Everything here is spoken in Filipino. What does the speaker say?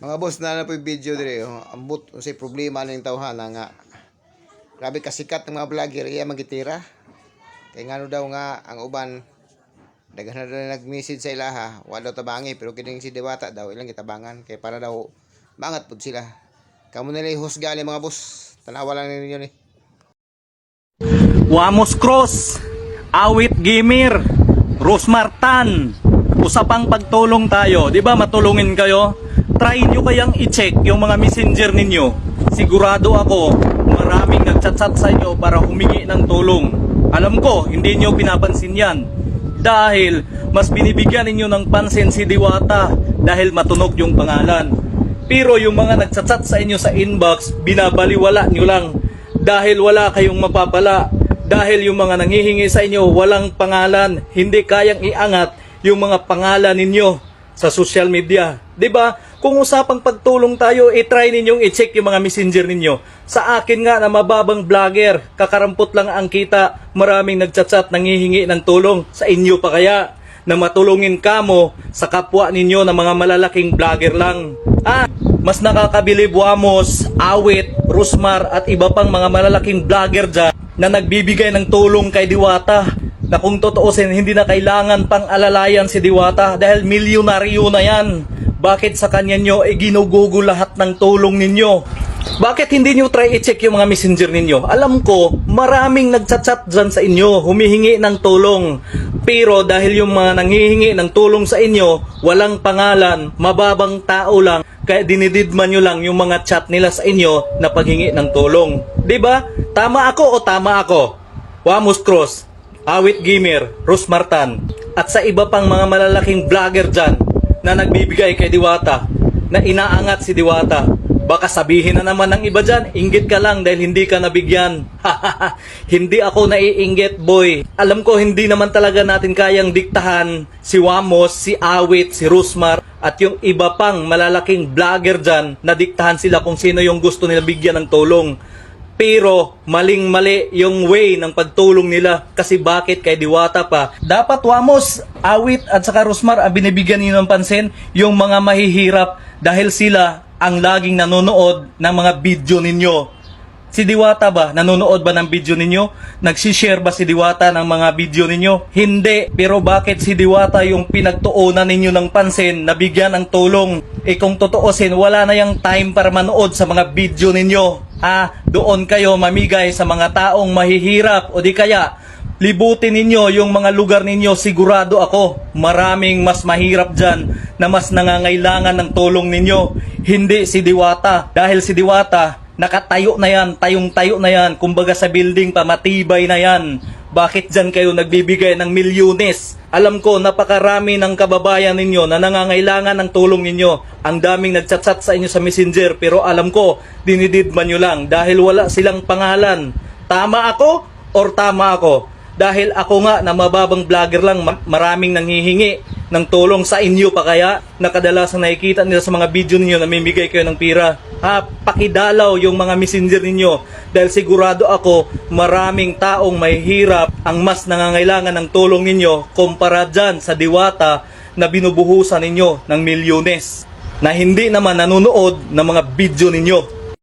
Mga boss na po yung video dire. Ambot unsay problema ning tawhana nga. Grabe kasikat ng mga vlogger iya magitira. Kay ngano daw nga ang uban daghan na daw nag-message sa ilaha, wa daw tabangi pero kining si Diwata daw ilang gitabangan kay para daw mangat pud sila. Kamo nila husga ni mga boss. Tanawa lang ninyo ni. Wamos Cross, Awit Gimir, Rosmartan, usapang pagtulong tayo, di ba matulungin kayo? Try nyo kayang i-check yung mga messenger ninyo. Sigurado ako, maraming nagchat-chat sa inyo para humingi ng tulong. Alam ko, hindi nyo pinapansin yan. Dahil mas binibigyan ninyo ng pansin si Diwata dahil matunog yung pangalan. Pero yung mga nagchat-chat sa inyo sa inbox, binabaliwala nyo lang. Dahil wala kayong mapapala. Dahil yung mga nanghihingi sa inyo walang pangalan, hindi kayang iangat yung mga pangalan ninyo sa social media. 'Di ba? Kung usapang pagtulong tayo, i-try ninyong i-check yung mga messenger ninyo. Sa akin nga na mababang vlogger, kakarampot lang ang kita, maraming nagchat-chat nanghihingi ng tulong. Sa inyo pa kaya na matulungin kamo sa kapwa ninyo na mga malalaking vlogger lang. Mas nakakabilib Wamos, Awit, Rosmar at iba pang mga malalaking vlogger dyan na nagbibigay ng tulong kay Diwata na kung totoosin hindi na kailangan pang alalayan si Diwata dahil milyonaryo na yan. Bakit sa kanya nyo ginugugo lahat ng tulong ninyo? Bakit hindi nyo try i-check yung mga messenger ninyo? Alam ko, maraming nagchat-chat dyan sa inyo, humihingi ng tulong. Pero dahil yung mga nanghihingi ng tulong sa inyo, walang pangalan, mababang tao lang, kaya dinididman nyo lang yung mga chat nila sa inyo na paghingi ng tulong. 'Di ba? Tama ako o tama ako? Wamos Cross, Awit Gimir, Rosmartan, at sa iba pang mga malalaking vlogger dyan na nagbibigay kay Diwata, na inaangat si Diwata. Baka sabihin na naman ng iba dyan, inggit ka lang dahil hindi ka nabigyan. Hindi ako naiinggit, boy. Alam ko hindi naman talaga natin kayang diktahan si Wamos, si Awit, si Rosmar, at yung iba pang malalaking vlogger dyan na diktahan sila kung sino yung gusto nila bigyan ng tulong. Pero maling-mali yung way ng pagtulong nila. Kasi bakit kay Diwata pa? Dapat Wamos, Awit at saka Rosmar ang binibigyan niyo ng pansin yung mga mahihirap dahil sila ang laging nanonood ng mga video ninyo. Si Diwata ba? Nanonood ba ng video ninyo? Nagsishare ba si Diwata ng mga video ninyo? Hindi. Pero bakit si Diwata yung pinagtuunan ninyo ng pansin na bigyan ng tulong? Kung totoosin, wala na yung time para manood sa mga video ninyo. Doon kayo mamigay sa mga taong mahihirap o di kaya libutin ninyo yung mga lugar ninyo. Sigurado ako, maraming mas mahirap dyan na mas nangangailangan ng tulong ninyo. Hindi si Diwata. Dahil si Diwata, nakatayo na yan, tayong-tayo na yan. Kumbaga sa building pa, matibay na yan. Bakit dyan kayo nagbibigay ng milyones? Alam ko, napakarami ng kababayan ninyo na nangangailangan ng tulong ninyo. Ang daming nagchat-chat sa inyo sa messenger, pero alam ko, dinididman nyo lang dahil wala silang pangalan. Tama ako or tama ako? Dahil ako nga na mababang vlogger lang, maraming nanghihingi ng tulong sa inyo pa kaya nakadalasang nakikita nila sa mga video ninyo na mimigay kayo ng pira. Pakidalaw yung mga messenger ninyo dahil sigurado ako maraming taong mahihirap ang mas nangangailangan ng tulong ninyo kumpara dyan sa Diwata na binubuhusan ninyo ng milyones na hindi naman nanonood ng mga video ninyo.